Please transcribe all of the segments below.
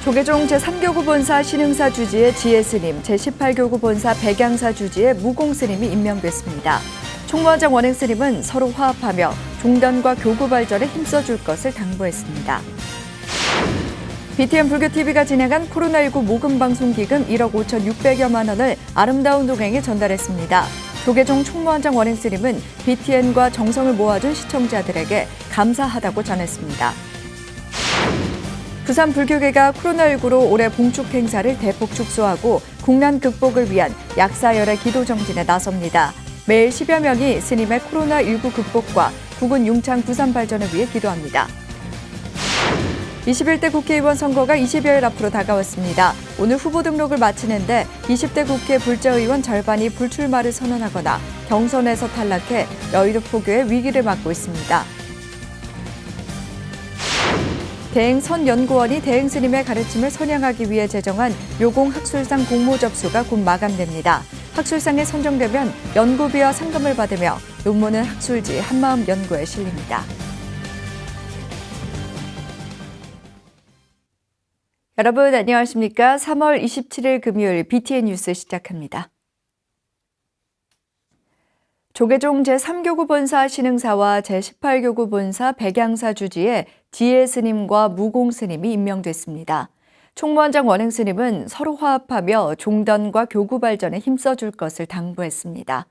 조계종 제3교구 본사 신흥사 주지의 지혜스님, 제18교구 본사 백양사 주지의 무공스님이 임명됐습니다. 총무원장 원행스님은 서로 화합하며 종단과 교구 발전에 힘써줄 것을 당부했습니다. BTN 불교TV가 진행한 코로나19 모금방송기금 1억 5,600여만 원을 아름다운 동행에 전달했습니다. 조계종 총무원장 원행스님은 BTN과 정성을 모아준 시청자들에게 감사하다고 전했습니다. 부산 불교계가 코로나19로 올해 봉축 행사를 대폭 축소하고 국난 극복을 위한 약사열애 기도 정진에 나섭니다. 매일 10여 명이 스님의 코로나19 극복과 국군 융창 부산 발전을 위해 기도합니다. 21대 국회의원 선거가 20여일 앞으로 다가왔습니다. 오늘 후보 등록을 마치는데 20대 국회 불자의원 절반이 불출마를 선언하거나 경선에서 탈락해 여의도 포교의 위기를 맞고 있습니다. 대행선연구원이 대행스님의 가르침을 선양하기 위해 제정한 요공학술상 공모 접수가 곧 마감됩니다. 학술상에 선정되면 연구비와 상금을 받으며 논문은 학술지 한마음 연구에 실립니다. 여러분 안녕하십니까? 3월 27일 금요일 BTN 뉴스 시작합니다. 조계종 제3교구 본사 신흥사와 제18교구 본사 백양사 주지에 지혜스님과 무공스님이 임명됐습니다. 총무원장 원행스님은 서로 화합하며 종단과 교구 발전에 힘써줄 것을 당부했습니다.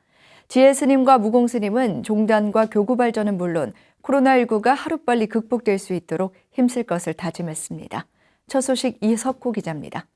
지혜스님과 무공스님은 종단과 교구 발전은 물론 코로나19가 하루빨리 극복될 수 있도록 힘쓸 것을 다짐했습니다. 첫 소식 이석호 기자입니다.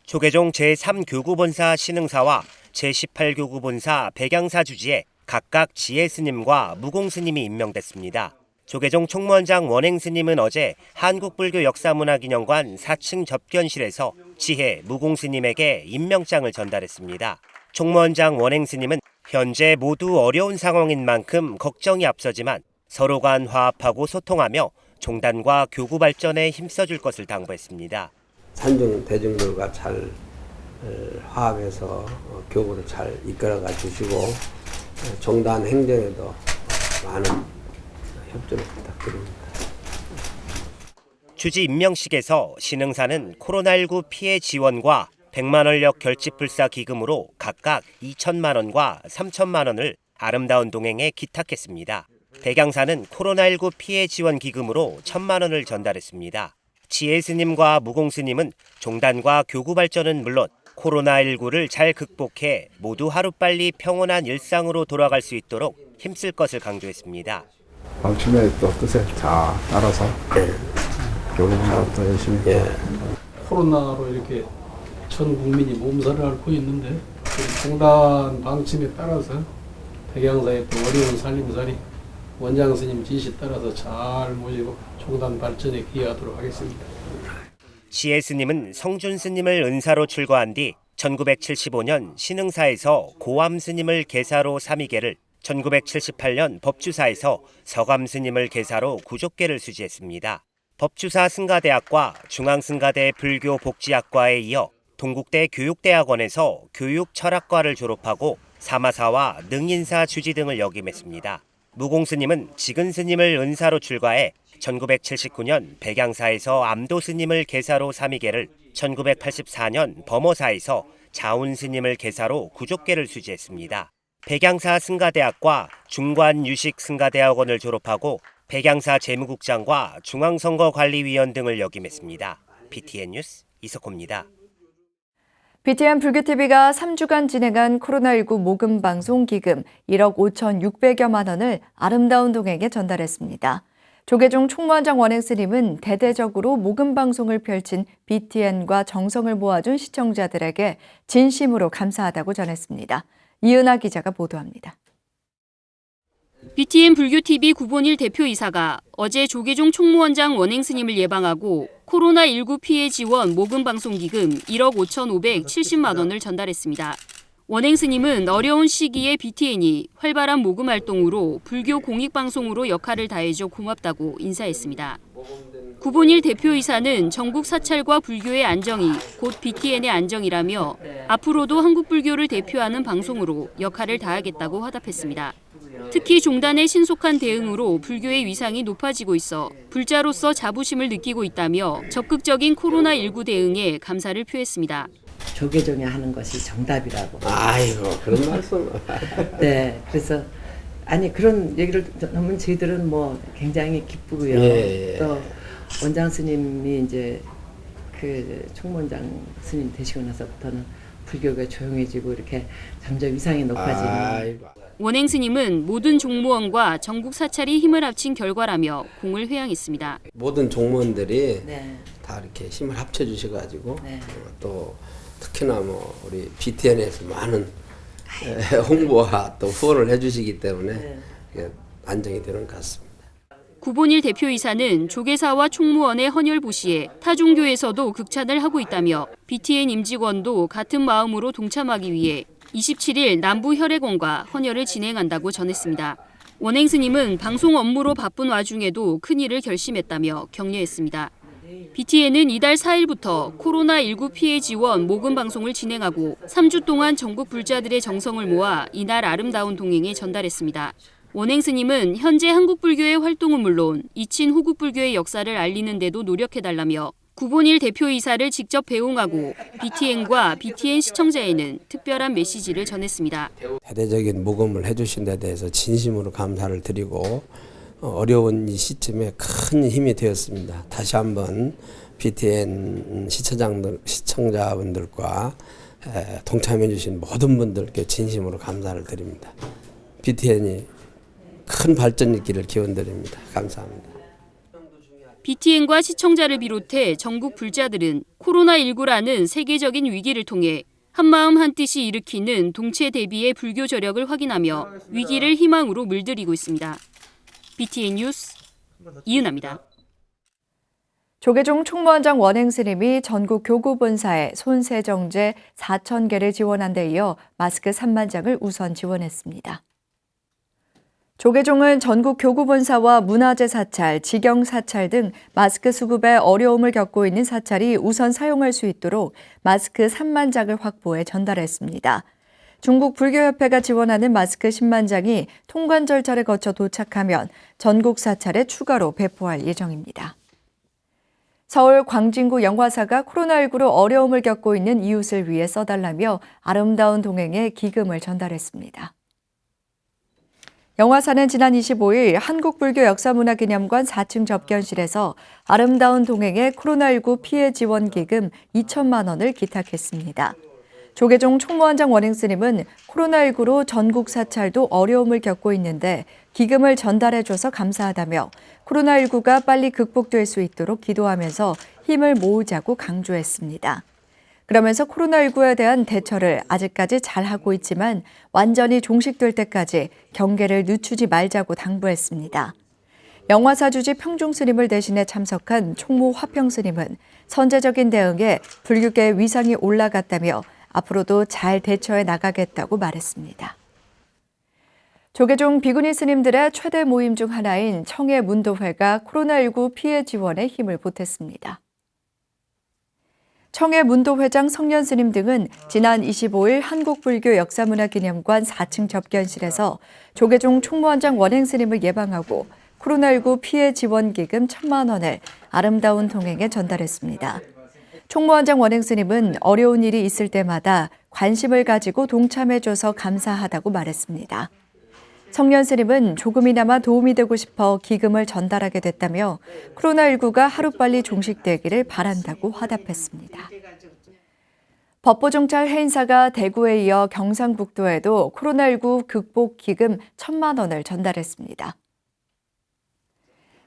조계종 제3교구 본사 신흥사와 제18교구 본사 백양사 주지에 각각 지혜스님과 무공스님이 임명됐습니다. 조계종 총무원장 원행스님은 어제 한국불교역사문화기념관 4층 접견실에서 지혜, 무공스님에게 임명장을 전달했습니다. 총무원장 원행스님은 현재 모두 어려운 상황인 만큼 걱정이 앞서지만 서로 간 화합하고 소통하며 종단과 교구 발전에 힘써줄 것을 당부했습니다. 산중 대중들과 잘 화합해서 교구를 잘 이끌어가 주시고 종단 행정에도 많은 협조를 부탁드립니다. 주지 임명식에서 신흥사는 코로나19 피해 지원과 100만 원력 결집불사 기금으로 각각 2천만 원과 3천만 원을 아름다운 동행에 기탁했습니다. 백양사는 코로나19 피해 지원 기금으로 1,000만 원을 전달했습니다. 지혜스님과 무공스님은 종단과 교구 발전은 물론 코로나19를 잘 극복해 모두 하루빨리 평온한 일상으로 돌아갈 수 있도록 힘쓸 것을 강조했습니다. 방침의 또 뜻에 잘 따라서 교구도 열심히 코로나로 이렇게 전 국민이 몸살을 앓고 있는데 종단 방침에 따라서 백양사의 또 어려운 살림살이 원장 스님 지시 따라서 잘 모시고 종단 발전에 기여하도록 하겠습니다. 지혜스님은 성준 스님을 은사로 출가한 뒤 1975년 신흥사에서 고암 스님을 계사로 삼위계를, 1978년 법주사에서 서감 스님을 계사로 구족계를 수지했습니다. 법주사 승가대학과 중앙승가대 불교복지학과에 이어 동국대 교육대학원에서 교육철학과를 졸업하고 사마사와 능인사 주지 등을 역임했습니다. 무공스님은 지근 스님을 은사로 출가해 1979년 백양사에서 암도 스님을 계사로 삼위계를, 1984년 범어사에서 자운 스님을 계사로 구족계를 수지했습니다. 백양사 승가대학과 중관유식 승가대학원을 졸업하고 백양사 재무국장과 중앙선거관리위원 등을 역임했습니다. BTN 뉴스 이석호입니다. BTN 불교TV가 3주간 진행한 코로나19 모금방송 기금 1억 5,600여만 원을 아름다운 동행에 전달했습니다. 조계종 총무원장 원행스님은 대대적으로 모금방송을 펼친 BTN과 정성을 모아준 시청자들에게 진심으로 감사하다고 전했습니다. 이은하 기자가 보도합니다. BTN 불교TV 구본일 대표이사가 어제 조계종 총무원장 원행스님을 예방하고 코로나19 피해 지원 모금방송기금 1억 5,570만 원을 전달했습니다. 원행스님은 어려운 시기에 BTN이 활발한 모금 활동으로 불교 공익방송으로 역할을 다해줘 고맙다고 인사했습니다. 구본일 대표이사는 전국 사찰과 불교의 안정이 곧 BTN의 안정이라며 앞으로도 한국 불교를 대표하는 방송으로 역할을 다하겠다고 화답했습니다. 특히 종단의 신속한 대응으로 불교의 위상이 높아지고 있어 불자로서 자부심을 느끼고 있다며 적극적인 코로나19 대응에 감사를 표했습니다. 조계종이 하는 것이 정답이라고. 아이고 그런 말씀. 네, 그래서 아니 그런 얘기를 하면 저희들은 뭐 굉장히 기쁘고요. 예. 또 원장 스님이 이제 그 총무원장 스님 되시고 나서부터는 불교가 조용해지고 이렇게 점점 위상이 높아지는. 아이고. 원행 스님은 모든 종무원과 전국 사찰이 힘을 합친 결과라며 공을 회양했습니다. 모든 종무원들이 네. 다 이렇게 힘을 합쳐주셔가지고 네. 또 특히나 뭐 우리 BTN에서 많은 홍보와 또 후원을 해주시기 때문에 네. 이게 안정이 되는 것 같습니다. 구본일 대표이사는 조계사와 총무원의 헌혈 보시에 타 종교에서도 극찬을 하고 있다며 BTN 임직원도 같은 마음으로 동참하기 위해 27일 남부혈액원과 헌혈을 진행한다고 전했습니다. 원행 스님은 방송 업무로 바쁜 와중에도 큰일을 결심했다며 격려했습니다. BTN은 이달 4일부터 코로나19 피해 지원 모금 방송을 진행하고 3주 동안 전국 불자들의 정성을 모아 이날 아름다운 동행에 전달했습니다. 원행 스님은 현재 한국 불교의 활동은 물론 이친 호국 불교의 역사를 알리는 데도 노력해달라며 구본일 대표이사를 직접 배웅하고 BTN과 BTN 시청자에는 특별한 메시지를 전했습니다. 대대적인 모금을 해주신 데 대해서 진심으로 감사를 드리고 어려운 이 시점에 큰 힘이 되었습니다. 다시 한번 BTN 시청자분들과 동참해 주신 모든 분들께 진심으로 감사를 드립니다. BTN이 큰 발전 있기를 기원드립니다. 감사합니다. BTN과 시청자를 비롯해 전국 불자들은 코로나19라는 세계적인 위기를 통해 한마음 한뜻이 일으키는 동체 대비의 불교 저력을 확인하며 위기를 희망으로 물들이고 있습니다. BTN 뉴스 이은아입니다. 조계종 총무원장 원행 스님이 전국 교구본사에 손세정제 4,000개를 지원한 데 이어 마스크 3만 장을 우선 지원했습니다. 조계종은 전국 교구본사와 문화재 사찰, 직영 사찰 등 마스크 수급에 어려움을 겪고 있는 사찰이 우선 사용할 수 있도록 마스크 3만 장을 확보해 전달했습니다. 중국 불교협회가 지원하는 마스크 10만 장이 통관 절차를 거쳐 도착하면 전국 사찰에 추가로 배포할 예정입니다. 서울 광진구 영화사가 코로나19로 어려움을 겪고 있는 이웃을 위해 써달라며 아름다운 동행에 기금을 전달했습니다. 영화사는 지난 25일 한국불교역사문화기념관 4층 접견실에서 아름다운 동행에 코로나19 피해 지원 기금 2천만 원을 기탁했습니다. 조계종 총무원장 원행 스님은 코로나19로 전국 사찰도 어려움을 겪고 있는데 기금을 전달해줘서 감사하다며 코로나19가 빨리 극복될 수 있도록 기도하면서 힘을 모으자고 강조했습니다. 그러면서 코로나19에 대한 대처를 아직까지 잘하고 있지만 완전히 종식될 때까지 경계를 늦추지 말자고 당부했습니다. 영화사 주지 평중 스님을 대신해 참석한 총무 화평 스님은 선제적인 대응에 불교계 위상이 올라갔다며 앞으로도 잘 대처해 나가겠다고 말했습니다. 조계종 비구니 스님들의 최대 모임 중 하나인 청해 문도회가 코로나19 피해 지원에 힘을 보탰습니다. 청해 문도회장 성년 스님 등은 지난 25일 한국불교역사문화기념관 4층 접견실에서 조계종 총무원장 원행 스님을 예방하고 코로나19 피해 지원 기금 1,000만 원을 아름다운 동행에 전달했습니다. 총무원장 원행 스님은 어려운 일이 있을 때마다 관심을 가지고 동참해줘서 감사하다고 말했습니다. 성년 스님은 조금이나마 도움이 되고 싶어 기금을 전달하게 됐다며 코로나19가 하루빨리 종식되기를 바란다고 화답했습니다. 법보종찰 해인사가 대구에 이어 경상북도에도 코로나19 극복 기금 1,000만 원을 전달했습니다.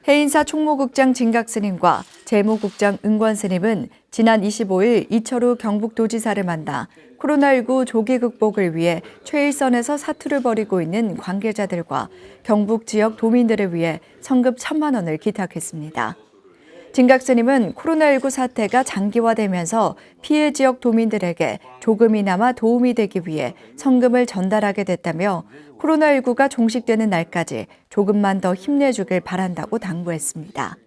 해인사 총무국장 진각스님과 재무국장 은권스님은 지난 25일 이철우 경북도지사를 만나 코로나19 조기 극복을 위해 최일선에서 사투를 벌이고 있는 관계자들과 경북 지역 도민들을 위해 성급 1,000만 원을 기탁했습니다. 진각스님은 코로나19 사태가 장기화되면서 피해 지역 도민들에게 조금이나마 도움이 되기 위해 성금을 전달하게 됐다며 코로나19가 종식되는 날까지 조금만 더 힘내주길 바란다고 당부했습니다.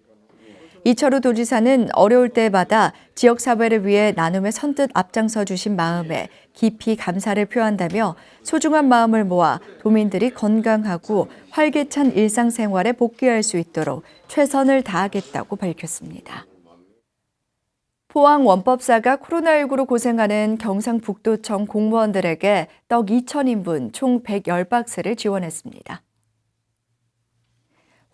이철우 도지사는 어려울 때마다 지역사회를 위해 나눔에 선뜻 앞장서 주신 마음에 깊이 감사를 표한다며 소중한 마음을 모아 도민들이 건강하고 활기찬 일상생활에 복귀할 수 있도록 최선을 다하겠다고 밝혔습니다. 포항원법사가 코로나19로 고생하는 경상북도청 공무원들에게 떡 2,000인분 총 110박스를 지원했습니다.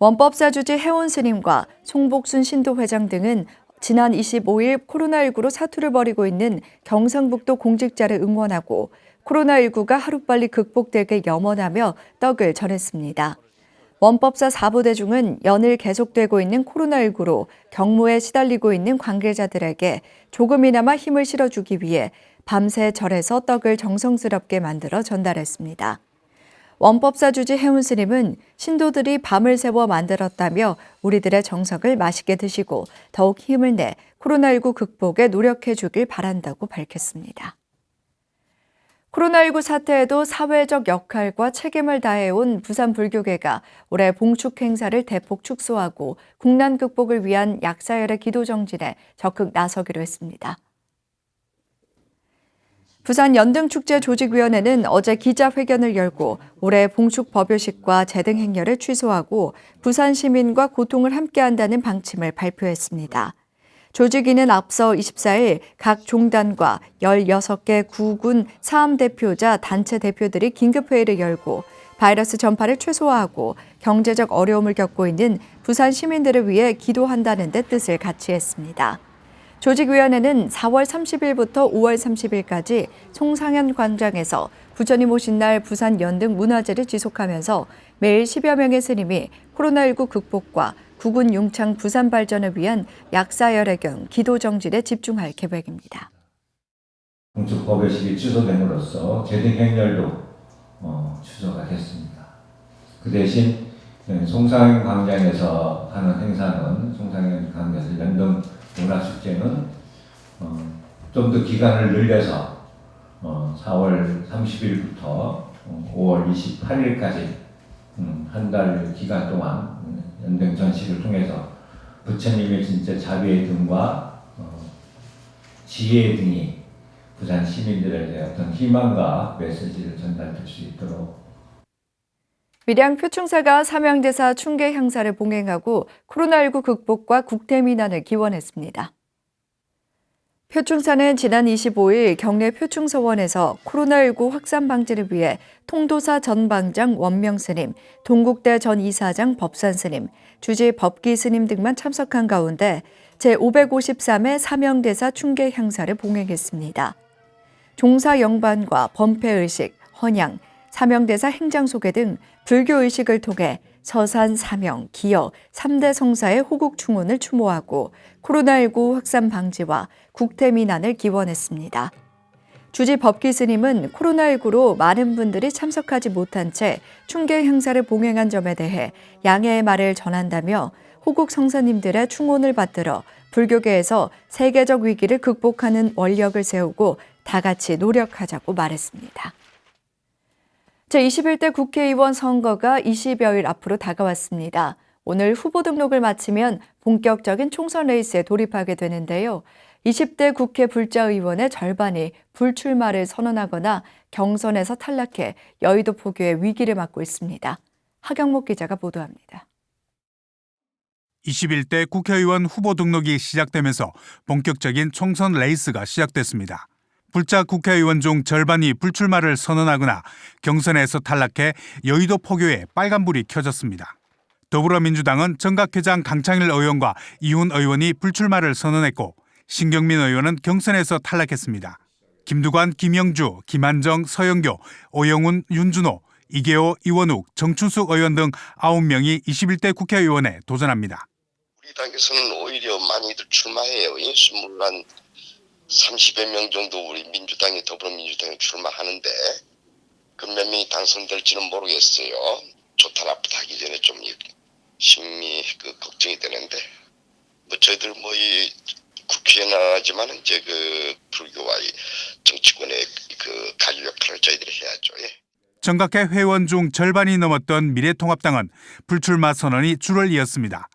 원법사 주지 해온 스님과 송복순 신도회장 등은 지난 25일 코로나19로 사투를 벌이고 있는 경상북도 공직자를 응원하고 코로나19가 하루빨리 극복되길 염원하며 떡을 전했습니다. 원법사 4부대 중은 연일 계속되고 있는 코로나19로 경무에 시달리고 있는 관계자들에게 조금이나마 힘을 실어주기 위해 밤새 절에서 떡을 정성스럽게 만들어 전달했습니다. 원법사 주지 해운 스님은 신도들이 밤을 새워 만들었다며 우리들의 정성을 맛있게 드시고 더욱 힘을 내 코로나19 극복에 노력해 주길 바란다고 밝혔습니다. 코로나19 사태에도 사회적 역할과 책임을 다해온 부산불교계가 올해 봉축 행사를 대폭 축소하고 국난 극복을 위한 약사열의 기도 정진에 적극 나서기로 했습니다. 부산 연등축제 조직위원회는 어제 기자회견을 열고 올해 봉축 법요식과 제등 행렬을 취소하고 부산 시민과 고통을 함께한다는 방침을 발표했습니다. 조직위는 앞서 24일 각 종단과 16개 구군 사암대표자 단체 대표들이 긴급회의를 열고 바이러스 전파를 최소화하고 경제적 어려움을 겪고 있는 부산 시민들을 위해 기도한다는 데 뜻을 같이 했습니다. 조직위원회는 4월 30일부터 5월 30일까지 송상현 광장에서 부처님 오신 날 부산 연등 문화제를 지속하면서 매일 10여 명의 스님이 코로나19 극복과 구군 용창 부산 발전을 위한 약사열의 경 기도 정진에 집중할 계획입니다. 봉축 법요식이 취소됨으로써 제등 행렬도 취소가 됐습니다. 그 대신 송상현 광장에서 하는 행사는 송상현 광장에서 연등 문화축제는 좀 더 기간을 늘려서 4월 30일부터 5월 28일까지 한 달 기간 동안 연등 전식을 통해서 부처님의 진짜 자비의 등과 지혜의 등이 부산 시민들에게 어떤 희망과 메시지를 전달할 수 있도록 밀양 표충사가 삼양대사 충계 향사를 봉행하고 코로나19 극복과 국태민안을 기원했습니다. 표충사는 지난 25일 경내 표충서원에서 코로나19 확산 방지를 위해 통도사 전 방장 원명 스님, 동국대 전 이사장 법산 스님, 주지 법기 스님 등만 참석한 가운데 제553회 삼양대사 충계 향사를 봉행했습니다. 종사 영반과 범패의식, 헌양, 삼양대사 행장소개 등 불교의식을 통해 서산, 삼영, 기여 3대 성사의 호국 충원을 추모하고 코로나19 확산 방지와 국태민안을 기원했습니다. 주지 법기 스님은 코로나19로 많은 분들이 참석하지 못한 채 충계 행사를 봉행한 점에 대해 양해의 말을 전한다며 호국 성사님들의 충원을 받들어 불교계에서 세계적 위기를 극복하는 원력을 세우고 다 같이 노력하자고 말했습니다. 제21대 국회의원 선거가 20여일 앞으로 다가왔습니다. 오늘 후보 등록을 마치면 본격적인 총선 레이스에 돌입하게 되는데요. 20대 국회 불자의원의 절반이 불출마를 선언하거나 경선에서 탈락해 여의도 포교의 위기를 맞고 있습니다. 하경목 기자가 보도합니다. 21대 국회의원 후보 등록이 시작되면서 본격적인 총선 레이스가 시작됐습니다. 불자 국회의원 중 절반이 불출마를 선언하거나 경선에서 탈락해 여의도 포교에 빨간불이 켜졌습니다. 더불어민주당은 정각회장 강창일 의원과 이훈 의원이 불출마를 선언했고 신경민 의원은 경선에서 탈락했습니다. 김두관, 김영주, 김한정, 서영교, 오영훈, 윤준호, 이계호, 이원욱, 정춘숙 의원 등 9명이 21대 국회의원에 도전합니다. 우리 당에서는 오히려 많이들 출마해요. 물론 30여 명 정도 우리 민주당이 더불어민주당에 출마하는데 그 몇 명이 당선될지는 모르겠어요. 좋다 나쁘다 하기 전에 좀 심히 걱정이 되는데 저희들 이 국회에 나가지만 이제 불교와 정치권의 관리 역할을 저희들이 해야죠. 예. 정각회 회원 중 절반이 넘었던 미래통합당은 불출마 선언이 줄을 이었습니다.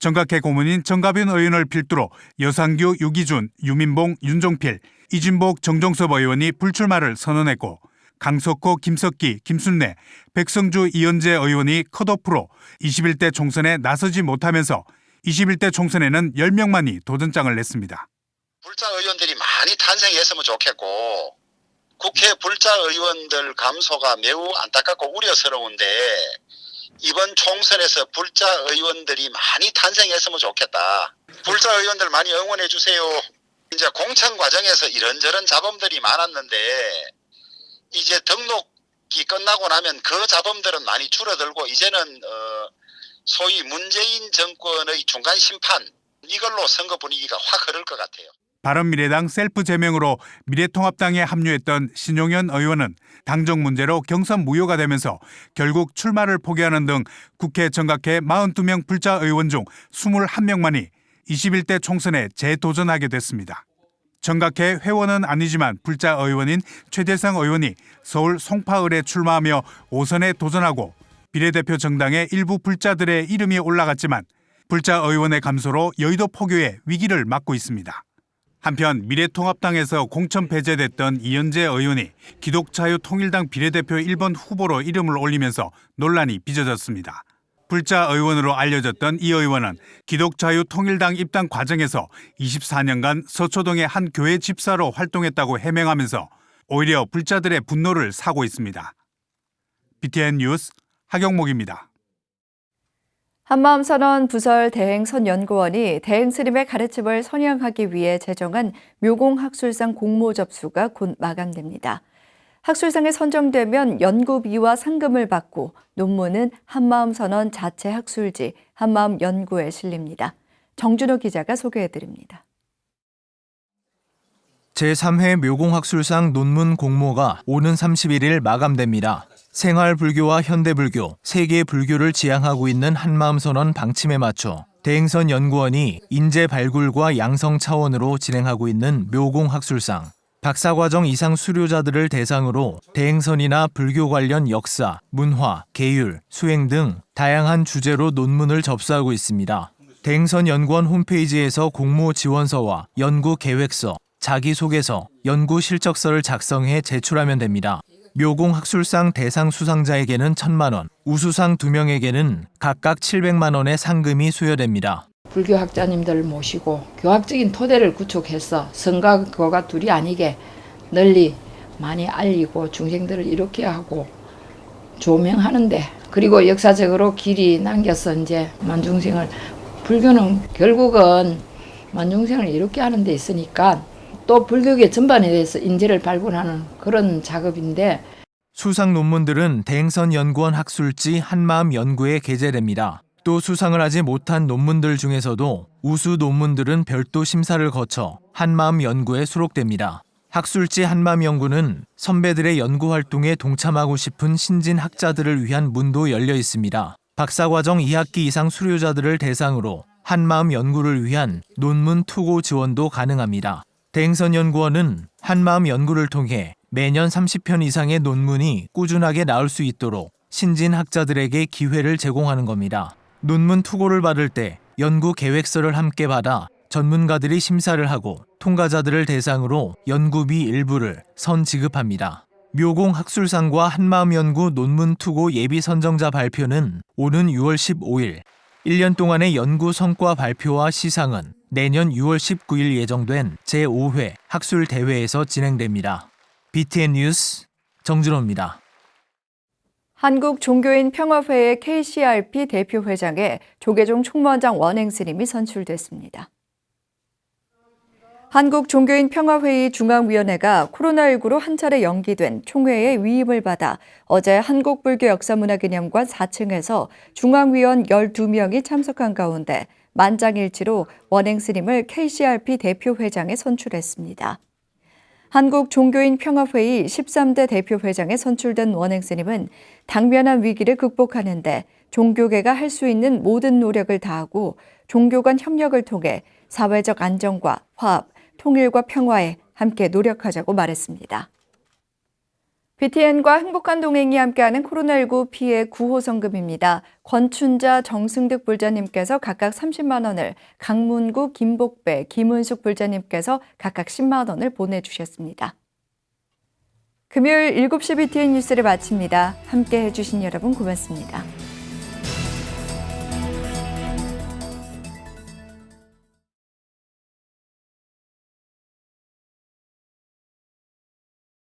정각회 고문인 정가빈 의원을 필두로 여상규, 유기준, 유민봉, 윤종필, 이진복, 정종섭 의원이 불출마를 선언했고 강석호, 김석기, 김순례, 백성주, 이현재 의원이 컷오프로 21대 총선에 나서지 못하면서 21대 총선에는 10명만이 도전장을 냈습니다. 불자 의원들이 많이 탄생했으면 좋겠고 국회 불자 의원들 감소가 매우 안타깝고 우려스러운데 이번 총선에서 불자 의원들이 많이 탄생했으면 좋겠다. 불자 의원들 많이 응원해 주세요. 이제 공천 과정에서 이런저런 잡음들이 많았는데 이제 등록이 끝나고 나면 그 잡음들은 많이 줄어들고 이제는 소위 문재인 정권의 중간 심판 이걸로 선거 분위기가 확 흐를 것 같아요. 바른미래당 셀프 제명으로 미래통합당에 합류했던 신용현 의원은 당정 문제로 경선 무효가 되면서 결국 출마를 포기하는 등 국회 정각회 42명 불자 의원 중 21명만이 21대 총선에 재도전하게 됐습니다. 정각회 회원은 아니지만 불자 의원인 최대성 의원이 서울 송파을에 출마하며 5선에 도전하고 비례대표 정당의 일부 불자들의 이름이 올라갔지만 불자 의원의 감소로 여의도 포교의 위기를 맞고 있습니다. 한편 미래통합당에서 공천 배제됐던 이현재 의원이 기독자유통일당 비례대표 1번 후보로 이름을 올리면서 논란이 빚어졌습니다. 불자 의원으로 알려졌던 이 의원은 기독자유통일당 입당 과정에서 24년간 서초동의 한 교회 집사로 활동했다고 해명하면서 오히려 불자들의 분노를 사고 있습니다. BTN 뉴스 하경목입니다. 한마음선언 부설 대행선연구원이 대행스님의 가르침을 선양하기 위해 제정한 묘공학술상 공모 접수가 곧 마감됩니다. 학술상에 선정되면 연구비와 상금을 받고 논문은 한마음선언 자체 학술지 한마음연구에 실립니다. 정준호 기자가 소개해드립니다. 제3회 묘공학술상 논문 공모가 오는 31일 마감됩니다. 생활불교와 현대불교, 세계 불교를 지향하고 있는 한마음선언 방침에 맞춰 대행선 연구원이 인재 발굴과 양성 차원으로 진행하고 있는 묘공학술상, 박사과정 이상 수료자들을 대상으로 대행선이나 불교 관련 역사, 문화, 계율, 수행 등 다양한 주제로 논문을 접수하고 있습니다. 대행선 연구원 홈페이지에서 공모 지원서와 연구 계획서, 자기소개서, 연구 실적서를 작성해 제출하면 됩니다. 묘공학술상 대상 수상자에게는 1,000만 원, 우수상 2명에게는 각각 700만 원의 상금이 수여됩니다. 불교학자님들을 모시고 교학적인 토대를 구축해서 성과 교가 둘이 아니게 널리 많이 알리고 중생들을 이렇게 하고 조명하는데 그리고 역사적으로 길이 남겨서 이제 만중생을 불교는 결국은 만중생을 이렇게 하는 데 있으니까 또 불교계 전반에 대해서 인재를 발굴하는 그런 작업인데 수상 논문들은 대행선 연구원 학술지 한마음 연구에 게재됩니다. 또 수상을 하지 못한 논문들 중에서도 우수 논문들은 별도 심사를 거쳐 한마음 연구에 수록됩니다. 학술지 한마음 연구는 선배들의 연구 활동에 동참하고 싶은 신진 학자들을 위한 문도 열려 있습니다. 박사과정 2학기 이상 수료자들을 대상으로 한마음 연구를 위한 논문 투고 지원도 가능합니다. 대행선 연구원은 한마음 연구를 통해 매년 30편 이상의 논문이 꾸준하게 나올 수 있도록 신진 학자들에게 기회를 제공하는 겁니다. 논문 투고를 받을 때 연구 계획서를 함께 받아 전문가들이 심사를 하고 통과자들을 대상으로 연구비 일부를 선지급합니다. 묘공학술상과 한마음연구 논문 투고 예비 선정자 발표는 오는 6월 15일, 1년 동안의 연구 성과 발표와 시상은 내년 6월 19일 예정된 제5회 학술대회에서 진행됩니다. BTN 뉴스 정준호입니다. 한국종교인평화회의 KCRP 대표회장에 조계종 총무원장 원행스님이 선출됐습니다. 한국종교인평화회의 중앙위원회가 코로나19로 한 차례 연기된 총회의 위임을 받아 어제 한국불교역사문화기념관 4층에서 중앙위원 12명이 참석한 가운데 만장일치로 원행스님을 KCRP 대표회장에 선출했습니다. 한국종교인평화회의 13대 대표회장에 선출된 원행스님은 당면한 위기를 극복하는 데 종교계가 할 수 있는 모든 노력을 다하고 종교 간 협력을 통해 사회적 안정과 화합, 통일과 평화에 함께 노력하자고 말했습니다. BTN과 행복한 동행이 함께하는 코로나19 피해 구호 성금입니다. 권춘자, 정승득 불자님께서 각각 30만 원을, 강문구, 김복배, 김은숙 불자님께서 각각 10만 원을 보내주셨습니다. 금요일 7시 BTN 뉴스를 마칩니다. 함께해 주신 여러분 고맙습니다.